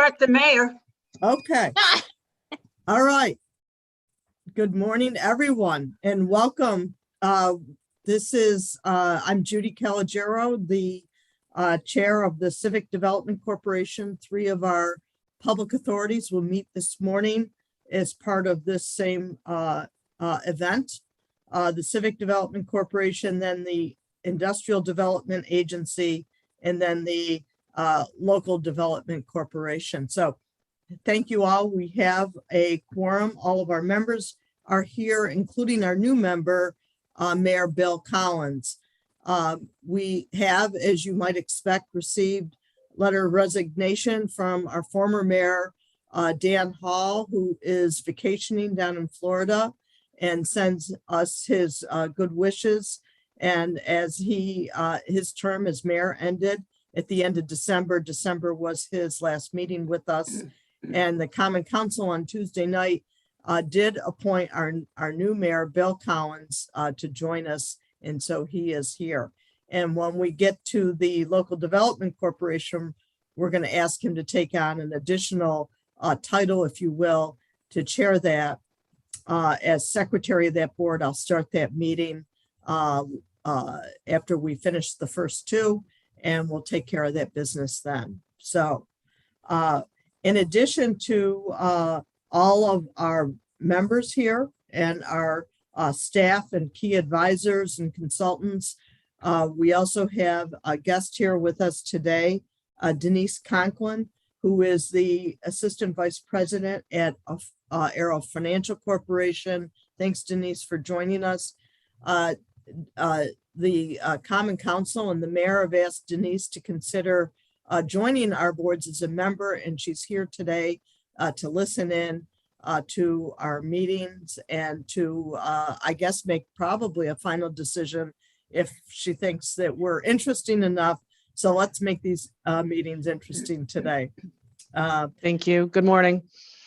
start the mayor. Okay. All right. Good morning, everyone, and welcome. This is, I'm Judy Calogero, the chair of the Civic Development Corporation. Three of our public authorities will meet this morning as part of this same event. The Civic Development Corporation, then the Industrial Development Agency, and then the Local Development Corporation. So thank you all. We have a quorum. All of our members are here, including our new member, Mayor Bill Collins. We have, as you might expect, received letter of resignation from our former mayor, Dan Hall, who is vacationing down in Florida and sends us his good wishes. And as his term as mayor ended at the end of December, December was his last meeting with us. And the Common Council on Tuesday night did appoint our new mayor, Bill Collins, to join us. And so he is here. And when we get to the Local Development Corporation, we're going to ask him to take on an additional title, if you will, to chair that. As secretary of that board, I'll start that meeting after we finish the first two, and we'll take care of that business then. So in addition to all of our members here and our staff and key advisors and consultants, we also have a guest here with us today, Denise Conklin, who is the Assistant Vice President at Arrow Financial Corporation. Thanks, Denise, for joining us. The Common Council and the mayor have asked Denise to consider joining our boards as a member, and she's here today to listen in to our meetings and to, I guess, make probably a final decision if she thinks that we're interesting enough. So let's make these meetings interesting today. Thank you. Good morning.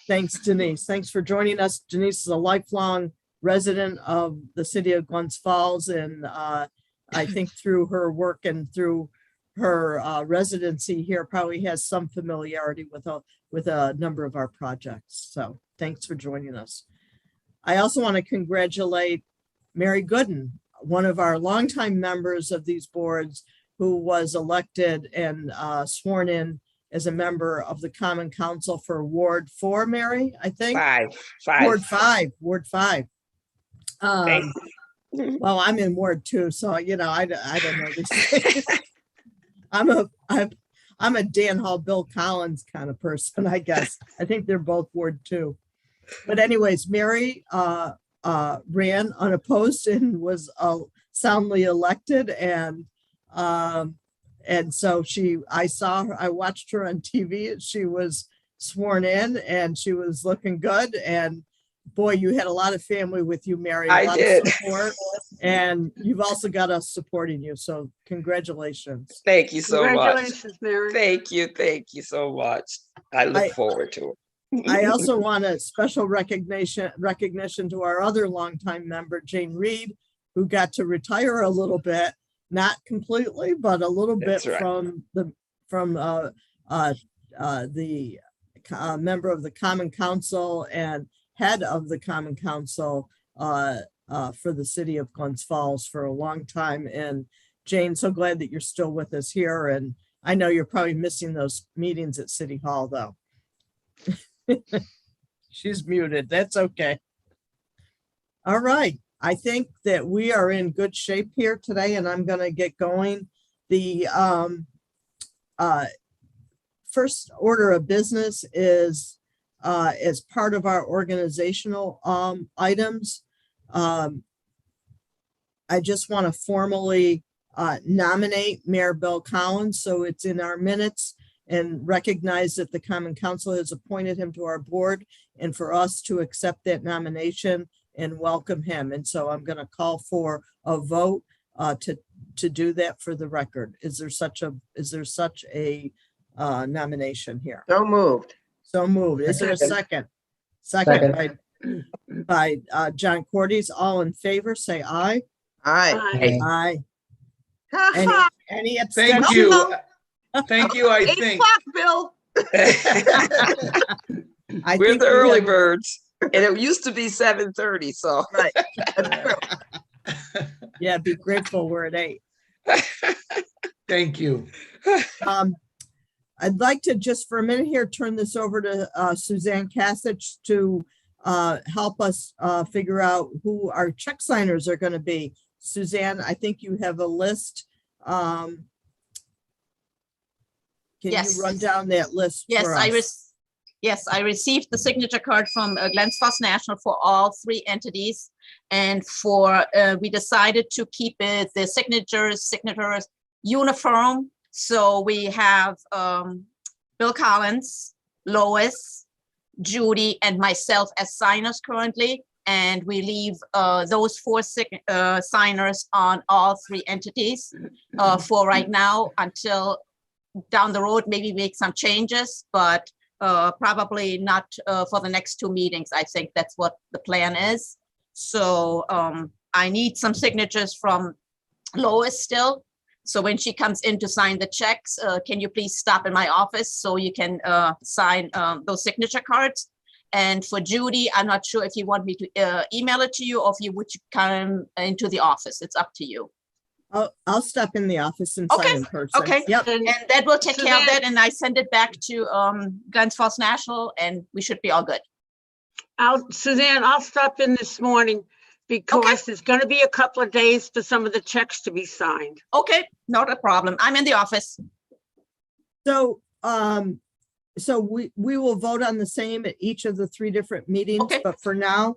Thanks, Denise. Thanks for joining us. Denise is a lifelong resident of the city of Glens Falls, and I think through her work and through her residency here probably has some familiarity with a number of our projects. So thanks for joining us. I also want to congratulate Mary Gooden, one of our longtime members of these boards, who was elected and sworn in as a member of the Common Council for Ward 4, Mary, I think. Five. Ward 5. Well, I'm in Ward 2, so I don't know these things. I'm a Dan Hall, Bill Collins kind of person, I guess. I think they're both Ward 2. But anyways, Mary ran unopposed and was soundly elected, and so I watched her on TV, and she was sworn in and she was looking good. And boy, you had a lot of family with you, Mary. A lot of support, and you've also got us supporting you. So congratulations. Thank you so much. Congratulations, Mary. Thank you so much. I look forward to it. I also want a special recognition to our other longtime member, Jane Reed, who got to retire a little bit, not completely, but a little bit from the member of the Common Council and head of the Common Council for the city of Glens Falls for a long time. And Jane, so glad that you're still with us here. And I know you're probably missing those meetings at City Hall, though. She's muted. That's okay. All right. I think that we are in good shape here today, and I'm going to get going. The first order of business is as part of our organizational items. I just want to formally nominate Mayor Bill Collins, so it's in our minutes, and recognize that the Common Council has appointed him to our board, and for us to accept that nomination and welcome him. And so I'm going to call for a vote to do that for the record. Is there such a nomination here? So moved. So moved. Is there a second? Second by John Cordes. All in favor, say aye. Aye. Aye. Any abstentions? Thank you. Thank you. I 8 think o'clock, Bill. I We're think the we early have- birds. And it used to be 7:30, so. Right. That's true. Yeah, be grateful we're at 8. Thank you. I'd like to just for a minute here, turn this over to Suzanne Kasich to help us figure out who our check signers are going to be. Suzanne, I think you have a list. Can Yes. you run down that list Yes, for us? I received the signature card from Glennsville National for all 3 entities. And for, we decided to keep it, the signatures uniform. So we have Bill Collins, Lois, Judy, and myself as signers currently. And we leave those 4 signers on all 3 entities for right now until down the road, maybe make some changes, but probably not for the next 2 meetings. I think that's what the plan is. So I need some signatures from Lois still. So when she comes in to sign the checks, can you please stop in my office so you can sign those signature cards? And for Judy, I'm not sure if you want me to email it to you or if you would come into the office. It's up to you. I'll step in the office and Okay, sign in person. Okay. Yep. And that will take care of Suzanne- that. And I send it back to Glennsville National and we should be all good. Suzanne, I'll stop in this morning because it's going to be a couple of days for some of the checks to be signed. Okay, not a problem. I'm in the office. So, so we will vote on the same at each of the 3 different meetings, Okay. but for now,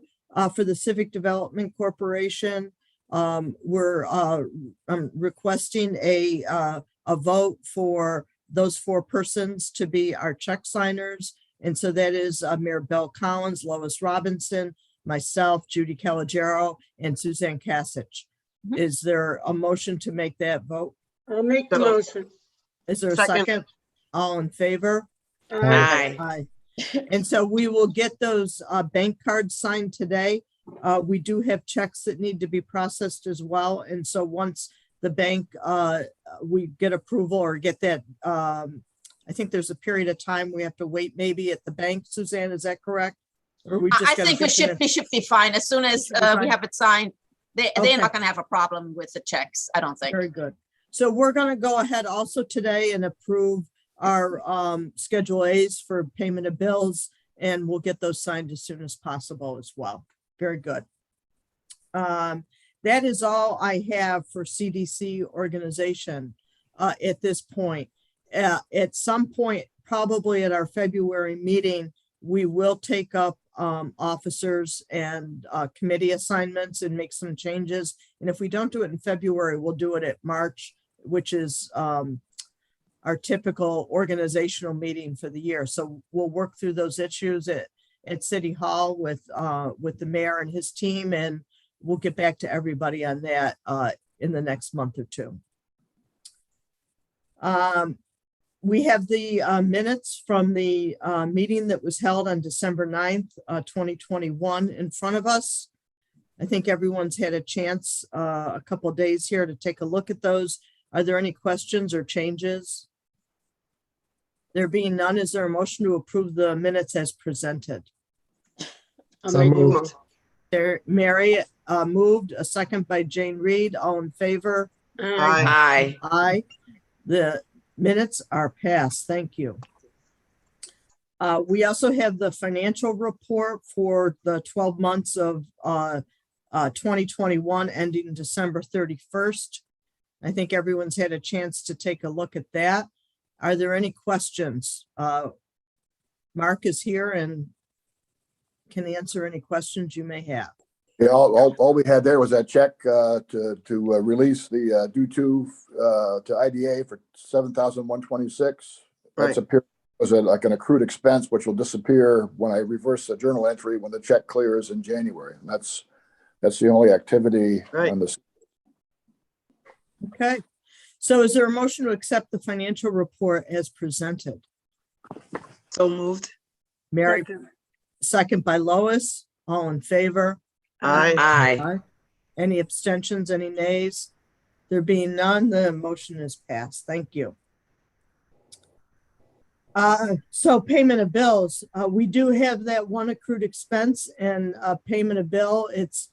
for the Civic Development Corporation, we're I'm requesting a vote for those 4 persons to be our check signers. And so that is Mayor Bill Collins, Lois Robinson, myself, Judy Calogero, and Suzanne Kasich. Mhm. Is there a motion to make that vote? I'll make the motion. Is there a Second. second? All in favor? Aye. Aye. And so we will get those bank cards signed today. We do have checks that need to be processed as well. And so once the bank, we get approval or get that, I think there's a period of time we have to wait maybe at the bank. Suzanne, is that correct? Or we just I gotta think get we should be fine. As soon as Should be fine. we have it signed, they're Okay. not gonna have a problem with the checks, I don't think. Very good. So we're going to go ahead also today and approve our Schedule A's for payment of bills, and we'll get those signed as soon as possible as well. Very good. That is all I have for CDC organization at this point. At some point, probably at our February meeting, we will take up officers and committee assignments and make some changes. And if we don't do it in February, we'll do it at March, which is our typical organizational meeting for the year. So we'll work through those issues at City Hall with the mayor and his team, and we'll get back to everybody on that in the next month or 2. We have the minutes from the meeting that was held on December 9th, 2021 in front of us. I think everyone's had a chance a couple of days here to take a look at those. Are there any questions or changes? There being none, is there a motion to approve the minutes as presented? So moved. There, Mary moved, a second by Jane Reed, all in favor? Aye. Aye. Aye. The minutes are passed. Thank you. We also have the financial report for the 12 months of 2021 ending December 31st. I think everyone's had a chance to take a look at that. Are there any questions? Mark is here and can answer any questions you may have. Yeah, all we had there was that check to release the due to IDA for $7,126. That's was like an accrued expense, which will disappear when I reverse the journal entry when the check clears in January. And that's the only activity on this. Okay. So is there a motion to accept the financial report as presented? So moved. Mary, second by Lois, all in favor? Aye. Aye. Any abstentions, any nays? There being none, the motion is passed. Thank you. So payment of bills, we do have that one accrued expense and payment of bill. It's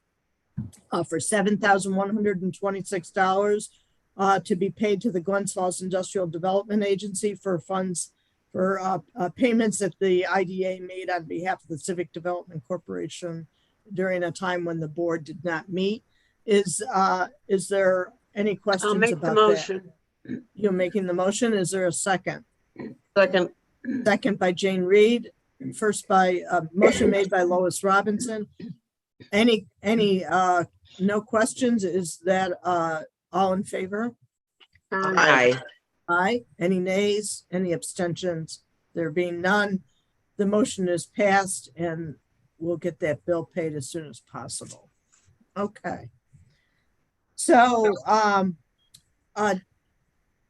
for $7,126 to be paid to the Glennsville Industrial Development Agency for funds for payments that the IDA made on behalf of the Civic Development Corporation during a time when the board did not meet. Is there any questions I'll about make the that? motion. You're making the motion. Is there a second? Second. Second by Jane Reed. First by motion made by Lois Robinson. Any no questions? Is that all in favor? Aye. Aye. Any nays? Any abstentions? There being none, the motion is passed and we'll get that bill paid as soon as possible. Okay. So,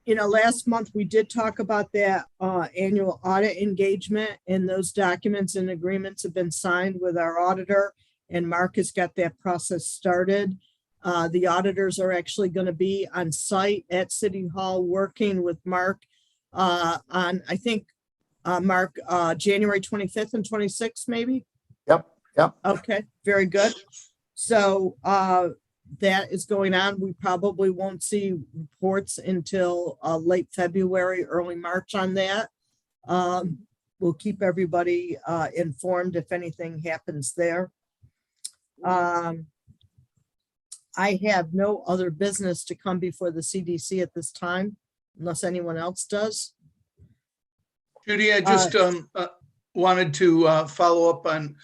last month we did talk about that annual audit engagement, and those documents and agreements have been signed with our auditor, and Mark has got that process started. The auditors are actually going to be on site at City Hall working with Mark on, I think, Mark, January 25th and 26th, maybe? Yep. Okay, very good. So that is going on. We probably won't see reports until late February, early March on that. We'll keep everybody informed if anything happens there. I have no other business to come before the CDC at this time, unless anyone else does. Judy, I just wanted to follow up on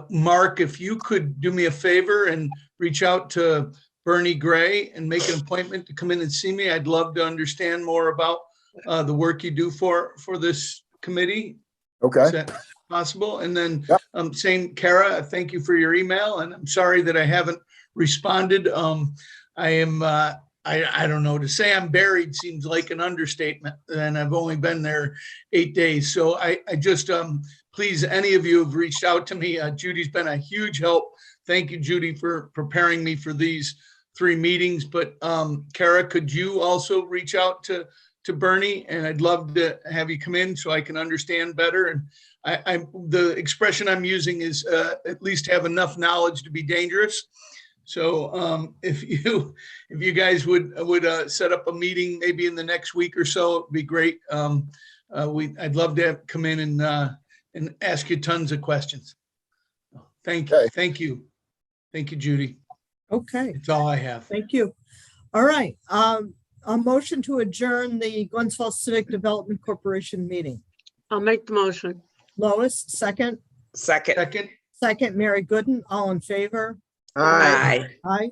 Mark, if you could do me a favor and reach out to Bernie Gray and make an appointment to come in and see me. I'd love to understand more about the work you do for this committee. Okay. Is that possible? And then Yep. same Kara, thank you for your email, and I'm sorry that I haven't responded. I am, I don't know, to say I'm buried seems like an understatement, and I've only been there 8 days. So I just, please, any of you have reached out to me. Judy's been a huge help. Thank you, Judy, for preparing me for these 3 meetings. But Kara, could you also reach out to Bernie? And I'd love to have you come in so I can understand better. And the expression I'm using is at least have enough knowledge to be dangerous. So if you guys would set up a meeting maybe in the next week or so, it'd be great. I'd love to come in and ask you tons of questions. Thank you. Okay. Thank you. Thank you, Judy. Okay, That's all I have. thank you. All right, a motion to adjourn the Glennsville Civic Development Corporation meeting. I'll make the motion. Lois, second. Second. Second, Mary Gooden, all in favor? Aye. Aye.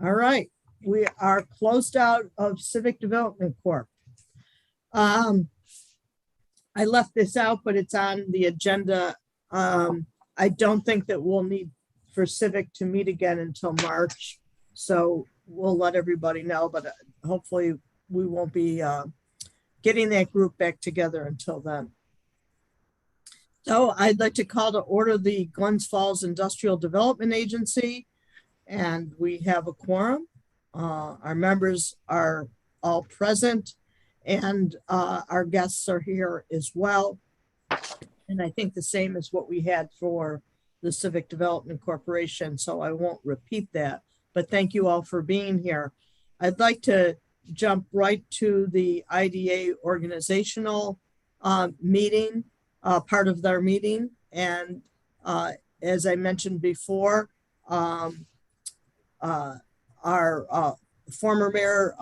All right, we are closed out of Civic Development Corp. I left this out, but it's on the agenda. I don't think that we'll need for Civic to meet again until March. So we'll let everybody know, but hopefully we won't be getting that group back together until then. So I'd like to call to order the Glens Falls Industrial Development Agency, and we have a quorum. Our members are all present, and our guests are here as well. And I think the same as what we had for the Civic Development Corporation, so I won't repeat that, but thank you all for being here. I'd like to jump right to the IDA organizational meeting, part of their meeting. And as I mentioned before, our former mayor,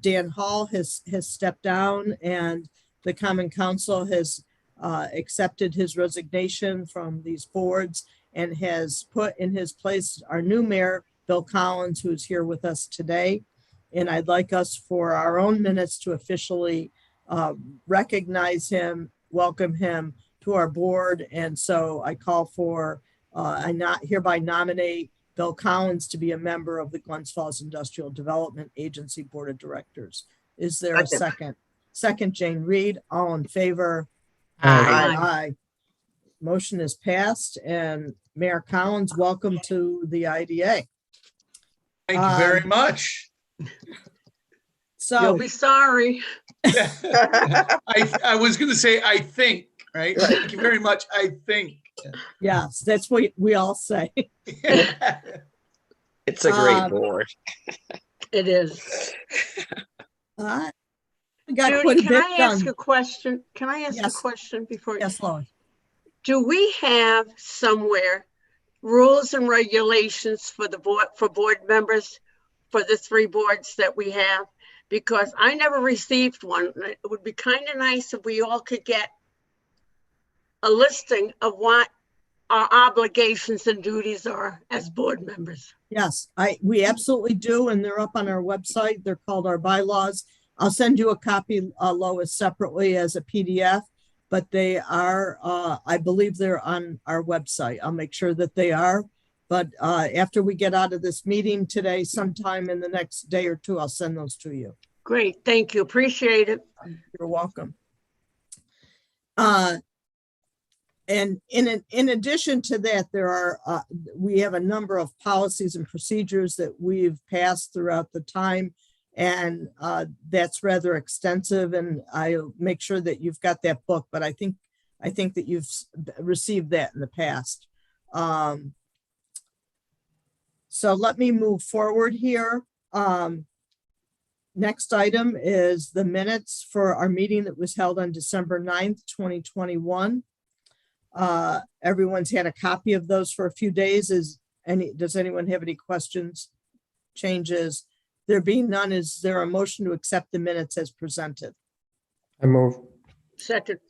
Dan Hall, has stepped down, and the Common Council has accepted his resignation from these boards and has put in his place our new mayor, Bill Collins, who's here with us today. And I'd like us for our own minutes to officially recognize him, welcome him to our board. And so I call for, I hereby nominate Bill Collins to be a member of the Glens Falls Industrial Development Agency Board of Directors. Is there a second? Second, Jane Reed, all in favor? Aye. Aye. Motion is passed, and Mayor Collins, welcome to the IDA. Thank you very much. You'll So be sorry. I was gonna say, I think, right? Thank you very much. I think. Yes, that's what we all say. It's a great Um, board. It is. We got quite Judy, a can bit I ask done. a question? Can I ask a Yes. question before? Yes, Lois. Do we have somewhere rules and regulations for the board, for board members, for the 3 boards that we have? Because I never received one. It would be kind of nice if we all could get a listing of what our obligations and duties are as board members. Yes, we absolutely do, and they're up on our website. They're called our bylaws. I'll send you a copy, Lois, separately as a PDF, but they are, I believe they're on our website. I'll make sure that they are. But after we get out of this meeting today, sometime in the next day or 2, I'll send those to you. Great, thank you, appreciate it. You're welcome. And in addition to that, there are, we have a number of policies and procedures that we've passed throughout the time. And that's rather extensive, and I'll make sure that you've got that book, but I think that you've received that in the past. So let me move forward here. Next item is the minutes for our meeting that was held on December 9th, 2021. Everyone's had a copy of those for a few days. Does anyone have any questions, changes? There being none, is there a motion to accept the minutes as presented? I move. Second,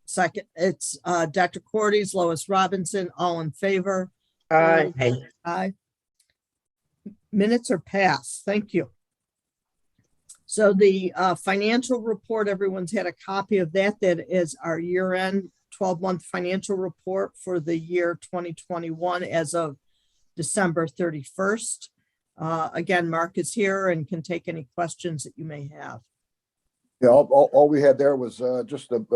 Second, it's Dr. Cordes, Lois Robinson, all in favor? Aye. Aye. Minutes are passed. Thank you. So the financial report, everyone's had a copy of that. That is our year-end 12-month financial report for the year 2021 as of December 31st. Again, Mark is here and can take any questions that you may have. Yeah, all we had there was just some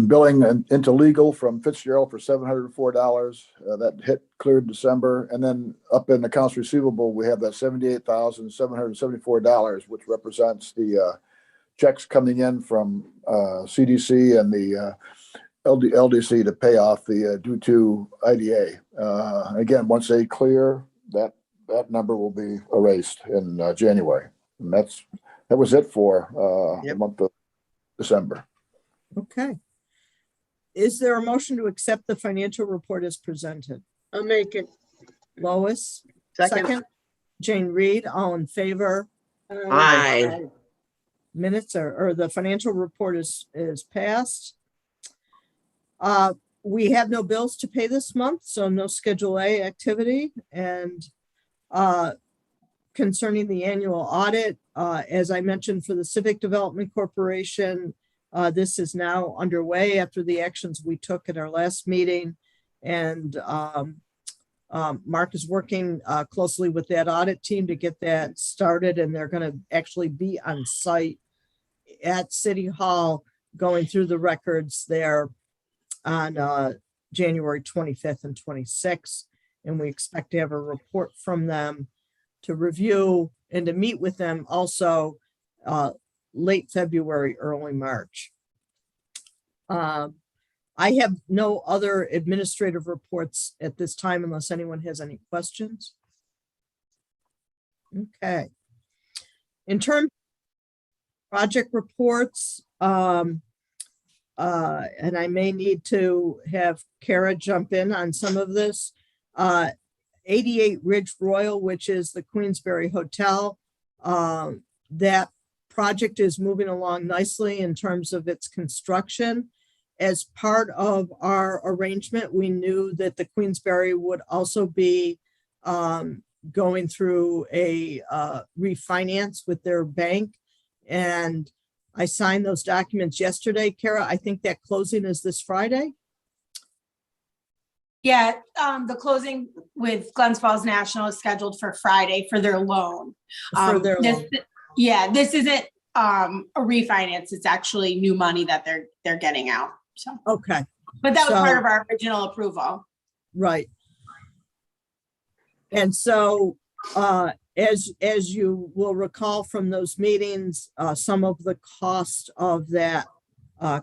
billing and into legal from Fitzgerald for $704. That cleared December. And then up in accounts receivable, we have that $78,774, which represents the checks coming in from CDC and the LDC to pay off the due to IDA. Again, once they clear, that number will be erased in January. And that was it for the month of December. Okay. Is there a motion to accept the financial report as presented? I'll make it. Lois? Second. Jane Reed, all in favor? Aye. Minutes or the financial report is passed. We have no bills to pay this month, so no Schedule A activity. And concerning the annual audit, as I mentioned for the Civic Development Corporation, this is now underway after the actions we took at our last meeting. And Mark is working closely with that audit team to get that started, and they're going to actually be on site at City Hall going through the records there on January 25th and 26th. And we expect to have a report from them to review and to meet with them also late February, early March. I have no other administrative reports at this time unless anyone has any questions. Okay. In terms of project reports, and I may need to have Kara jump in on some of this. 88 Ridge Royal, which is the Queensberry Hotel. That project is moving along nicely in terms of its construction. As part of our arrangement, we knew that the Queensberry would also be going through a refinance with their bank. And I signed those documents yesterday. Kara, I think that closing is this Friday. Yeah, the closing with Glens Falls National is scheduled for Friday for their loan. For their loan. Yeah, this isn't a refinance. It's actually new money that they're getting out. So Okay. but that was So- part of our original approval. Right. And so as you will recall from those meetings, some of the cost of that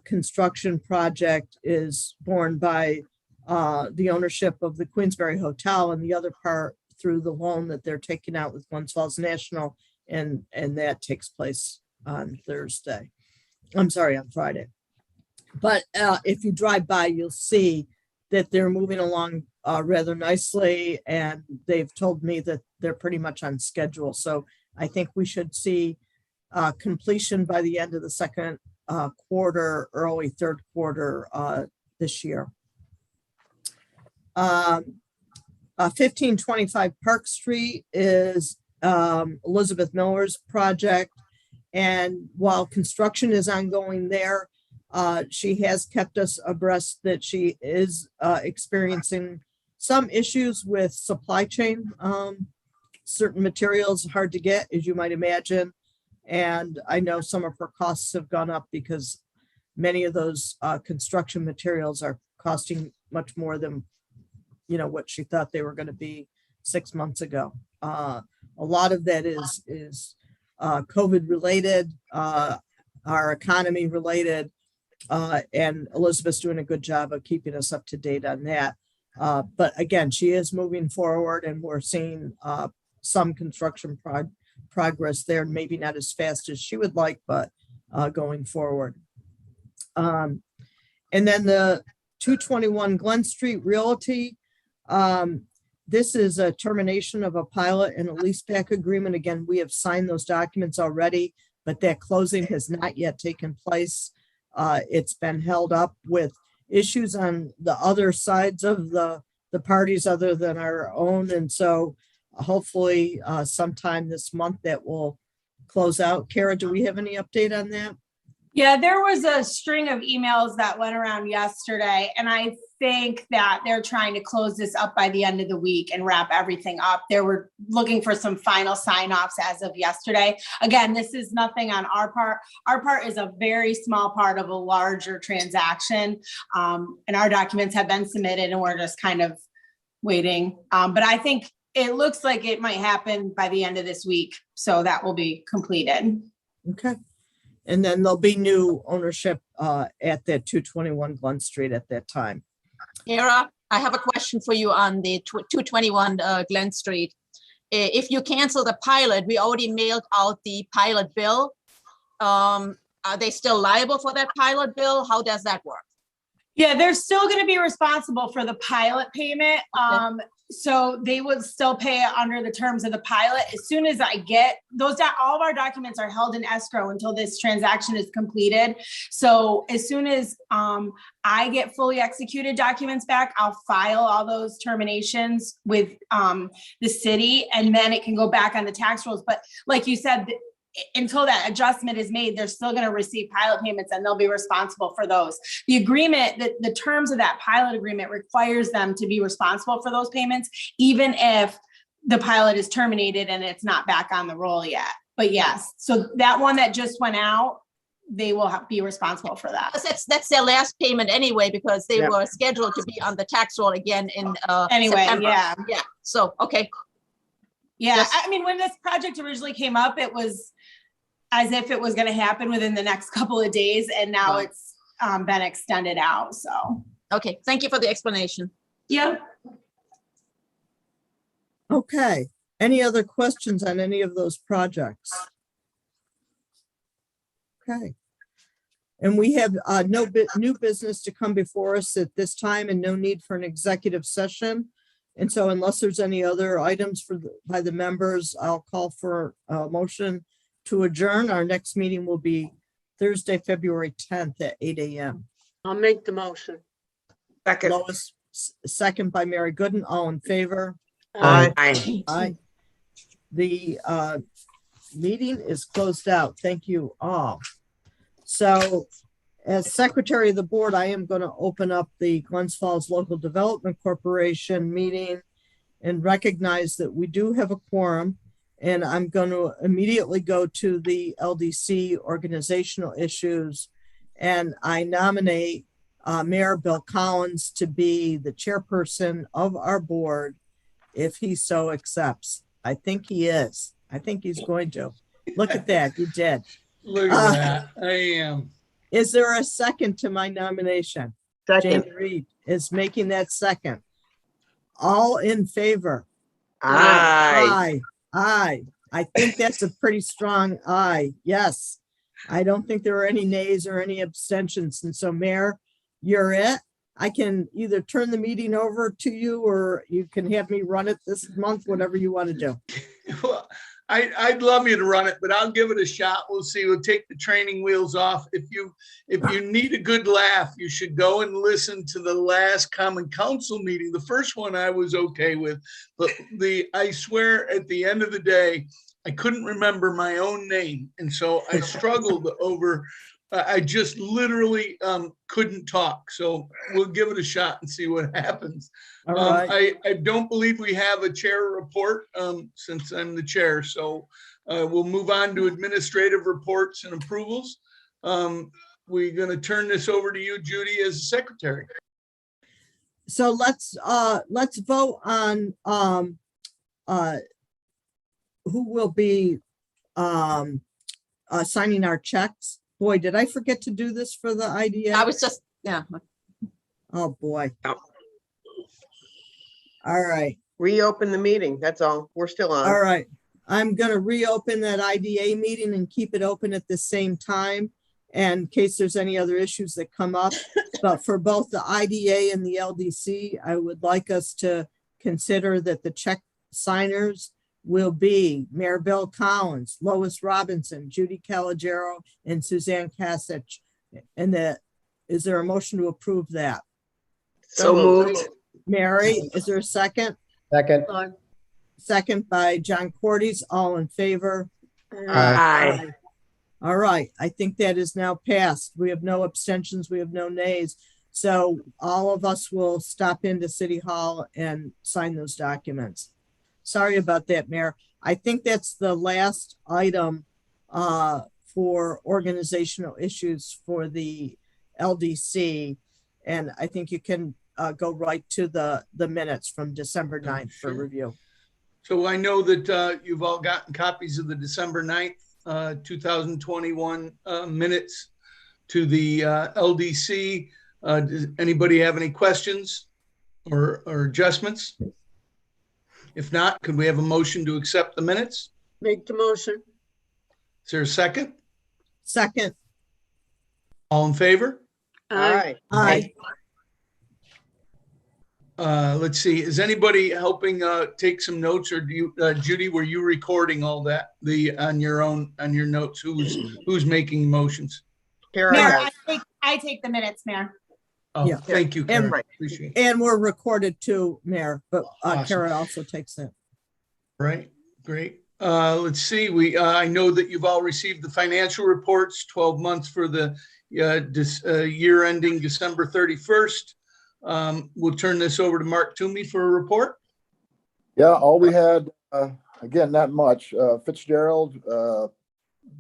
construction project is borne by the ownership of the Queensberry Hotel, and the other part through the loan that they're taking out with Glens Falls National, and that takes place on Thursday. I'm sorry, on Friday. But if you drive by, you'll see that they're moving along rather nicely, and they've told me that they're pretty much on schedule. So I think we should see completion by the end of the second quarter, early third quarter this year. 1525 Park Street is Elizabeth Miller's project. And while construction is ongoing there, she has kept us abreast that she is experiencing some issues with supply chain. Certain materials are hard to get, as you might imagine. And I know some of her costs have gone up because many of those construction materials are costing much more than, what she thought they were going to be 6 months ago. A lot of that is COVID related, our economy related, and Elizabeth's doing a good job of keeping us up to date on that. But again, she is moving forward, and we're seeing some construction progress there, maybe not as fast as she would like, but going forward. And then the 221 Glen Street Realty. This is a termination of a pilot and a leaseback agreement. Again, we have signed those documents already, but that closing has not yet taken place. It's been held up with issues on the other sides of the parties other than our own. And so hopefully sometime this month that will close out. Kara, do we have any update on that? Yeah, there was a string of emails that went around yesterday, and I think that they're trying to close this up by the end of the week and wrap everything up. They were looking for some final sign-offs as of yesterday. Again, this is nothing on our part. Our part is a very small part of a larger transaction, and our documents have been submitted, and we're just kind of waiting. But I think it looks like it might happen by the end of this week, so that will be completed. Okay. And then there'll be new ownership at that 221 Glen Street at that time. Kara, I have a question for you on the 221 Glen Street. If you cancel the pilot, we already mailed out the pilot bill. Are they still liable for that pilot bill? How does that work? Yeah, they're still going to be responsible for the pilot payment. So they would still pay it under the terms of the pilot. As soon as I get those, all of our documents are held in escrow until this transaction is completed. So as soon as I get fully executed documents back, I'll file all those terminations with the city, and then it can go back on the tax rolls. But like you said, until that adjustment is made, they're still going to receive pilot payments, and they'll be responsible for those. The agreement, the terms of that pilot agreement requires them to be responsible for those payments, even if the pilot is terminated and it's not back on the roll yet. But yes, so that one that just went out, they will be responsible for that. That's their last payment anyway, because they were scheduled to be on the tax roll again in September. Yeah. So, okay. Yeah, Just- I mean, when this project originally came up, it was as if it was going to happen within the next couple of days, and now it's been extended out, so. Okay, thank you for the explanation. Yeah. Okay. Any other questions on any of those projects? Okay. And we have new business to come before us at this time, and no need for an executive session. And so unless there's any other items by the members, I'll call for a motion to adjourn. Our next meeting will be Thursday, February 10th at 8 a.m. I'll make the motion. Second. Lois, second by Mary Gooden. All in favor? Aye. Aye. The meeting is closed out. Thank you all. So as secretary of the board, I am going to open up the Glens Falls Local Development Corporation meeting and recognize that we do have a quorum. And I'm going to immediately go to the LDC organizational issues. And I nominate Mayor Bill Collins to be the chairperson of our board, if he so accepts. I think he is. I think he's going to. Look at that. He did. Look at that. I am. Is there a second to my nomination? Second. Jamie Reed is making that second. All in favor? Aye. Aye. I think that's a pretty strong aye. Yes. I don't think there are any nays or any abstentions. And so Mayor, you're it. I can either turn the meeting over to you or you can have me run it this month, whatever you want to do. Well, I'd love you to run it, but I'll give it a shot. We'll see. We'll take the training wheels off. If you need a good laugh, you should go and listen to the last Common Council meeting. The first one I was okay with, but I swear at the end of the day, I couldn't remember my own name. And so I struggled over, I just literally couldn't talk. So we'll give it a shot and see what happens. All right. I don't believe we have a chair report since I'm the chair. So we'll move on to administrative reports and approvals. We're going to turn this over to you, Judy, as the secretary. So let's vote on who will be signing our checks. Boy, did I forget to do this for the IDA? I was just, yeah. Oh, boy. Oh. All right. Reopen the meeting. That's all. We're still on. All right. I'm going to reopen that IDA meeting and keep it open at the same time in case there's any other issues that come up. But for both the IDA and the LDC, I would like us to consider that the check signers will be Mayor Bill Collins, Lois Robinson, Judy Calogero, and Suzanne Kasich. And is there a motion to approve that? So moved. Mary, is there a second? Second. Second by John Cordes. All in favor? Aye. All right. I think that is now passed. We have no abstentions. We have no nays. So all of us will stop into City Hall and sign those documents. Sorry about that, Mayor. I think that's the last item for organizational issues for the LDC. And I think you can go right to the minutes from December 9th for review. So I know that you've all gotten copies of the December 9th, 2021 minutes to the LDC. Does anybody have any questions or adjustments? If not, could we have a motion to accept the minutes? Make the motion. Is there a second? Second. All in favor? Aye. Aye. Let's see, is anybody helping take some notes, or do you, Judy, were you recording all that on your notes? Who's making motions? Here Mayor, I am. I take the minutes, Mayor. Oh, Yeah. thank you, And- Karen. Appreciate it. And we're recorded too, Mayor, but Awesome. Kara also takes it. Right, great. Let's see, I know that you've all received the financial reports, 12 months for the year ending December 31st. We'll turn this over to Mark Toomey for a report. Yeah, all we had, again, not much. Fitzgerald,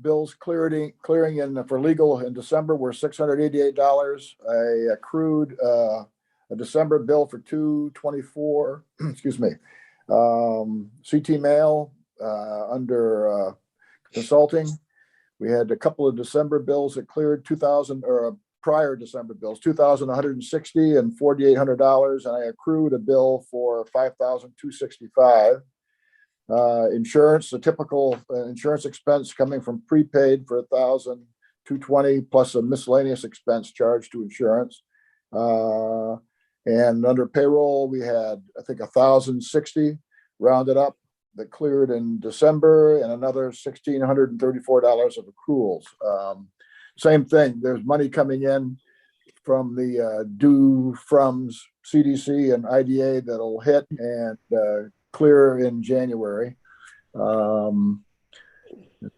bills clearing in for legal in December were $688. I accrued a December bill for $224, excuse me. CT Mail under consulting. We had a couple of December bills that cleared 2,000 or prior December bills, $2,160 and $4,800, and I accrued a bill for $5,265. Insurance, the typical insurance expense coming from prepaid for $1,220 plus a miscellaneous expense charged to insurance. And under payroll, we had, I think, $1,060 rounded up that cleared in December, and another $1,634 of accruals. Same thing, there's money coming in from the due from CDC and IDA that'll hit and clear in January. As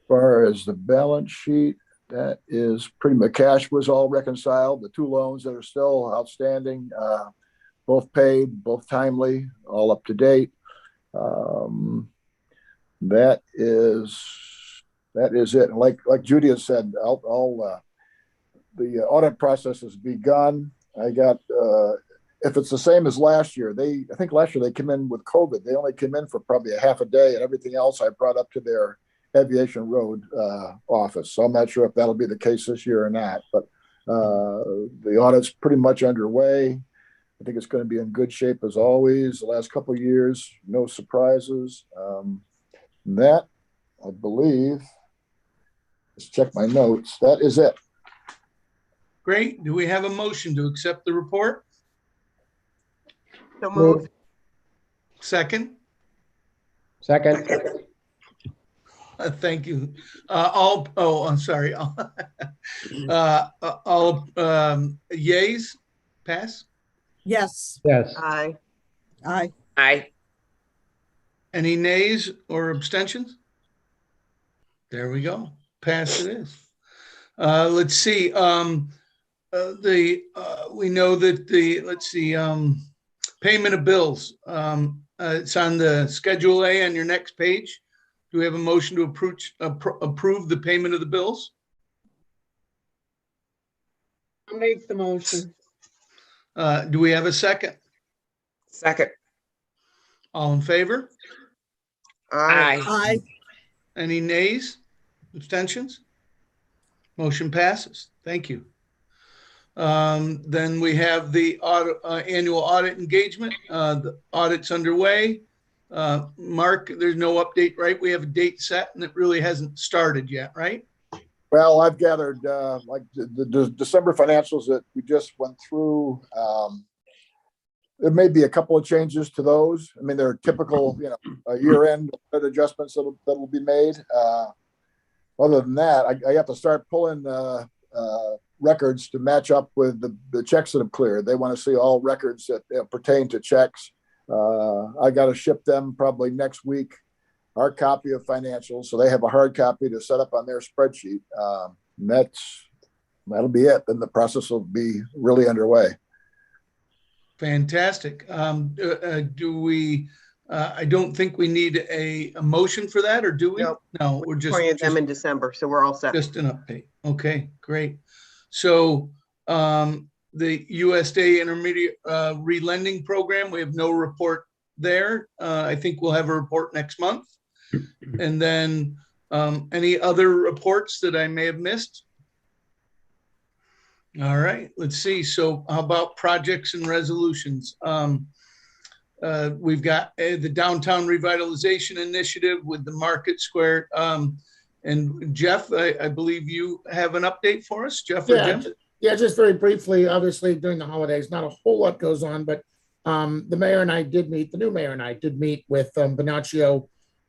far as the balance sheet, that is pretty much, cash was all reconciled. The two loans that are still outstanding, both paid, both timely, all up to date. That is it. Like Judy has said, the audit process has begun. I got if it's the same as last year, I think last year they came in with COVID. They only came in for probably a half a day, and everything else I brought up to their Aviation Road office. So I'm not sure if that'll be the case this year or not, but the audit's pretty much underway. I think it's going to be in good shape as always. The last couple of years, no surprises. That, I believe, let's check my notes. That is it. Great. Do we have a motion to accept the report? So moved. Second? Second. Thank you. I'm sorry. All yays, pass? Yes, Yes. Aye. aye. Aye. Any nays or abstentions? There we go. Pass it is. Let's see. We know that let's see, payment of bills. It's on the Schedule A on your next page. Do we have a motion to approve the payment of the bills? I'll make the motion. Do we have a second? Second. All in favor? Aye. Aye. Aye. Any nays, abstentions? Motion passes. Thank you. Then we have the annual audit engagement. The audit's underway. Mark, there's no update, right? We have a date set and it really hasn't started yet, right? Well, I've gathered like the December financials that we just went through. There may be a couple of changes to those. I mean, they're typical, year-end adjustments that'll be made. Other than that, I have to start pulling records to match up with the checks that have cleared. They want to see all records that pertain to checks. I got to ship them probably next week, our copy of financials, so they have a hard copy to set up on their spreadsheet. That'll be it. Then the process will be really underway. Fantastic. Do we, I don't think we need a motion for that, or do we? Nope. No, we're just. Appointed them in December, so we're all set. Just an update. Okay, great. So the USDA Intermediate Relending Program, we have no report there. I think we'll have a report next month. And then any other reports that I may have missed? All right, let's see. So how about projects and resolutions? We've got the Downtown Revitalization Initiative with the Market Square. And Jeff, I believe you have an update for us, Jeff or Jim? Yeah, just very briefly, obviously during the holidays, not a whole lot goes on, but the mayor and I did meet, the new mayor and I did meet with Bonaccio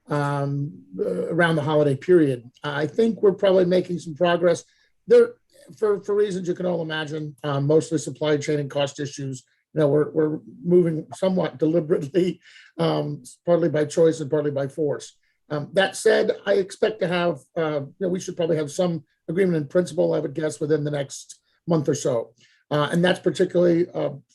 around the holiday period. I think we're probably making some progress there for reasons you can all imagine, mostly supply chain and cost issues. We're moving somewhat deliberately, partly by choice and partly by force. That said, I expect to have, we should probably have some agreement in principle, I would guess, within the next month or so. And that's particularly,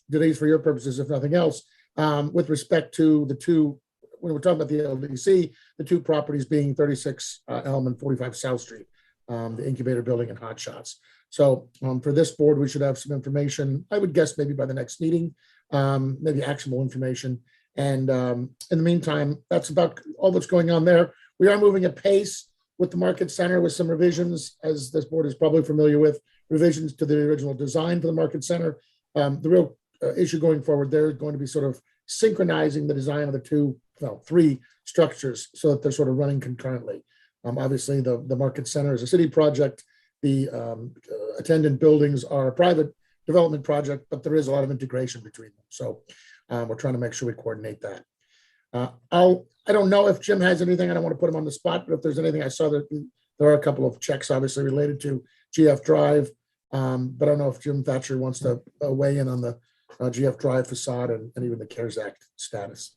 Denise, for your purposes, if nothing else, with respect to the two, when we're talking about the LDC, the two properties being 36 Elm and 45 South Street, the incubator building and Hot Shots. So for this board, we should have some information, I would guess maybe by the next meeting, maybe actionable information. And in the meantime, that's about all that's going on there. We are moving at pace with the Market Center with some revisions, as this board is probably familiar with, revisions to the original design for the Market Center. The real issue going forward there is going to be sort of synchronizing the design of the three structures so that they're sort of running concurrently. Obviously, the Market Center is a city project. The attendant buildings are a private development project, but there is a lot of integration between them. So we're trying to make sure we coordinate that. I don't know if Jim has anything. I don't want to put him on the spot, but if there's anything, I saw that there are a couple of checks obviously related to GF Drive. But I don't know if Jim Thatcher wants to weigh in on the GF Drive facade and even the CARES Act status.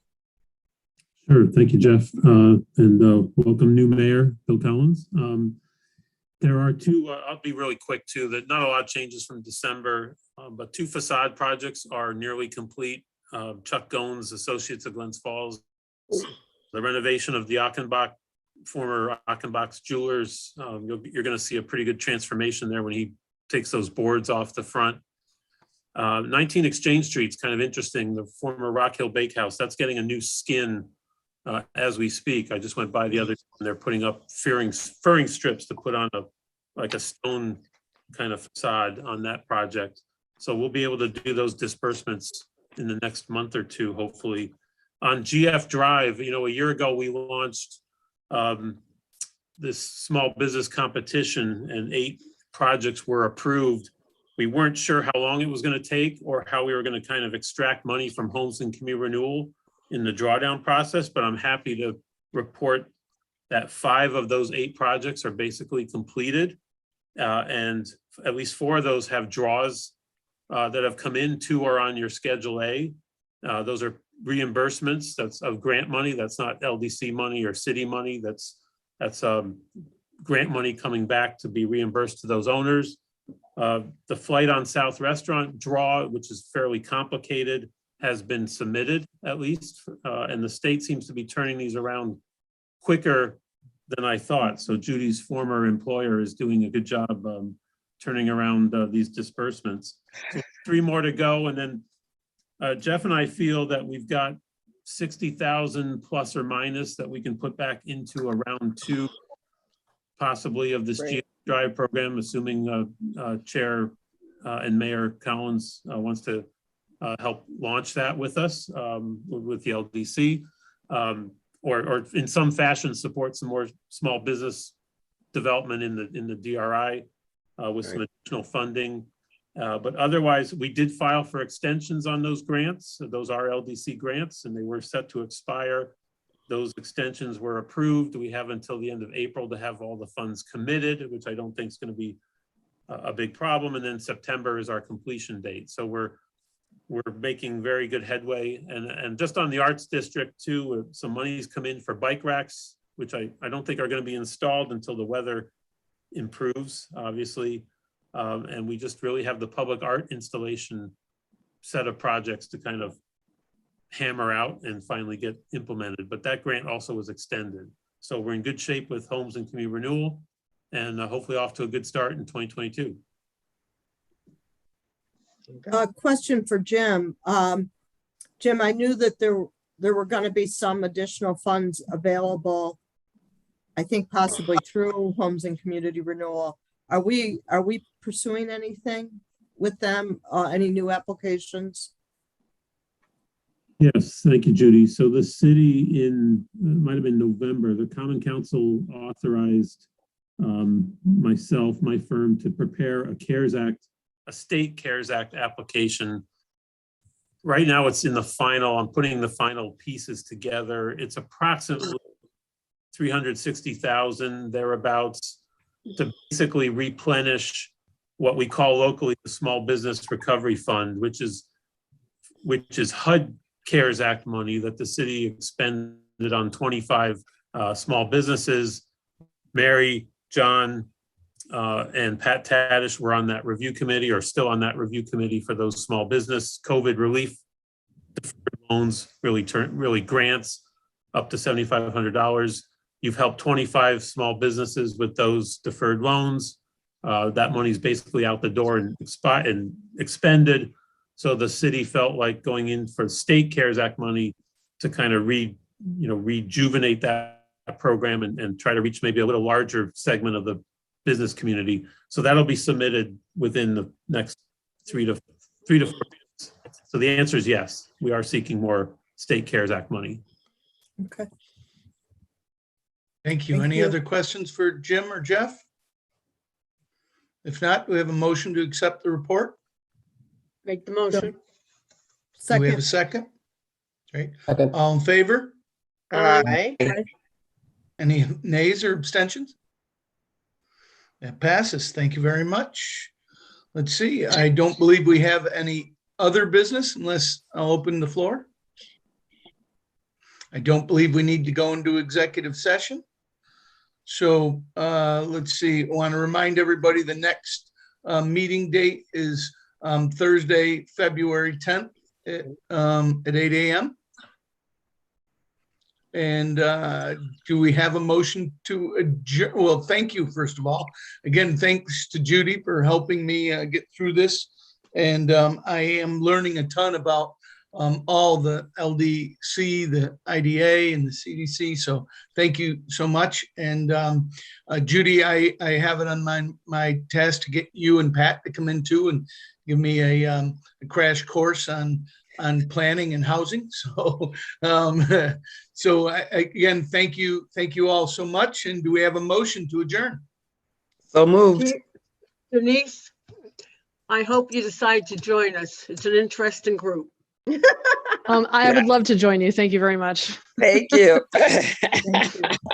Sure. Thank you, Jeff. And welcome new mayor, Bill Collins. There are two, I'll be really quick too, that not a lot changes from December, but two facade projects are nearly complete. Chuck Goins, Associates of Glens Falls, the renovation of the former Achenbach's Jewelers. You're going to see a pretty good transformation there when he takes those boards off the front. 19 Exchange Street's kind of interesting. The former Rock Hill Bakehouse, that's getting a new skin as we speak. I just went by the other day and they're putting up furring strips to put on like a stone kind of facade on that project. So we'll be able to do those disbursements in the next month or two, hopefully. On GF Drive, you know, a year ago, we launched this small business competition and 8 projects were approved. We weren't sure how long it was going to take or how we were going to kind of extract money from homes and community renewal in the drawdown process, but I'm happy to report that 5 of those 8 projects are basically completed. And at least 4 of those have draws that have come in. 2 are on your Schedule A. Those are reimbursements. That's of grant money. That's not LDC money or city money. That's grant money coming back to be reimbursed to those owners. The Flight on South Restaurant draw, which is fairly complicated, has been submitted at least. And the state seems to be turning these around quicker than I thought. So Judy's former employer is doing a good job turning around these disbursements. So 3 more to go. And then Jeff and I feel that we've got 60,000 plus or minus that we can put back into a round 2, possibly, of this GF Drive program, assuming Chair and Mayor Collins wants to help launch that with us, with the LDC, or in some fashion support some more small business development in the DRI with some additional funding. But otherwise, we did file for extensions on those grants. So those are LDC grants, and they were set to expire. Those extensions were approved. We have until the end of April to have all the funds committed, which I don't think is going to be a big problem. And then September is our completion date. So we're making very good headway. And just on the Arts District too, some money's come in for bike racks, which I don't think are going to be installed until the weather improves, obviously. And we just really have the public art installation set of projects to kind of hammer out and finally get implemented. But that grant also was extended. So we're in good shape with homes and community renewal, and hopefully off to a good start in 2022. Question for Jim. Jim, I knew that there were going to be some additional funds available, I think possibly through homes and community renewal. Are we pursuing anything with them? Any new applications? Yes, thank you, Judy. So the city it might have been November, the Common Council authorized myself, my firm, to prepare a state CARES Act application. Right now it's in the final, I'm putting the final pieces together. It's approximately 360,000 thereabouts to basically replenish what we call locally the Small Business Recovery Fund, which is HUD CARES Act money that the city expended on 25 small businesses. Mary, John, and Pat Tadish were on that review committee, or still on that review committee for those small business COVID relief deferred loans, really grants up to $7,500. You've helped 25 small businesses with those deferred loans. That money is basically out the door and expended. So the city felt like going in for state CARES Act money to kind of rejuvenate that program and try to reach maybe a little larger segment of the business community. So that'll be submitted within the next 3 to 4 days. So the answer is yes, we are seeking more state CARES Act money. Okay. Thank you. Any other questions for Jim or Jeff? If not, we have a motion to accept the report. Make the motion. Do we have Second. a second? Right. Second. All in favor? Aye. Any nays or abstentions? That passes. Thank you very much. Let's see. I don't believe we have any other business unless I'll open the floor. I don't believe we need to go into executive session. So let's see. I want to remind everybody the next meeting date is Thursday, February 10th at 8 a.m. And do we have a motion to adjourn? Well, thank you, first of all. Again, thanks to Judy for helping me get through this And I am learning a ton about all the LDC, the IDA and the CDC. So thank you so much. And Judy, I have it on my task to get you and Pat to come in too and give me a crash course on planning and housing. So again, thank you all so much. And do we have a motion to adjourn? So moved. Denise, I hope you decide to join us. It's an interesting group. I would love to join you. Thank you very much. Thank you.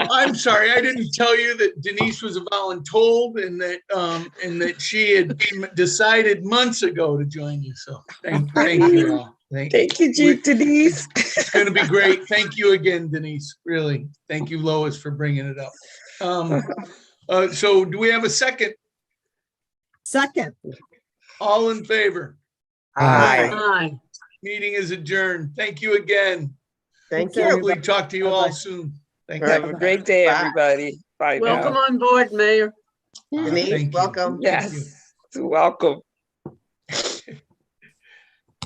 I'm sorry, I didn't tell you that Denise was voluntold and that she had decided months ago to join you. So thank you all. Thank you, Denise. It's going to be great. Thank you again, Denise. Really. Thank you, Lois, for bringing it up. So do we have a second? Second. All in favor? Aye. Aye. Meeting is adjourned. Thank you again. Thank you. Hopefully talk to you all Bye-bye. soon. Thank All right. Have a great day, Bye. everybody. Bye Welcome now. on board, Mayor. you. Denise, Thank you. welcome. Yes, welcome.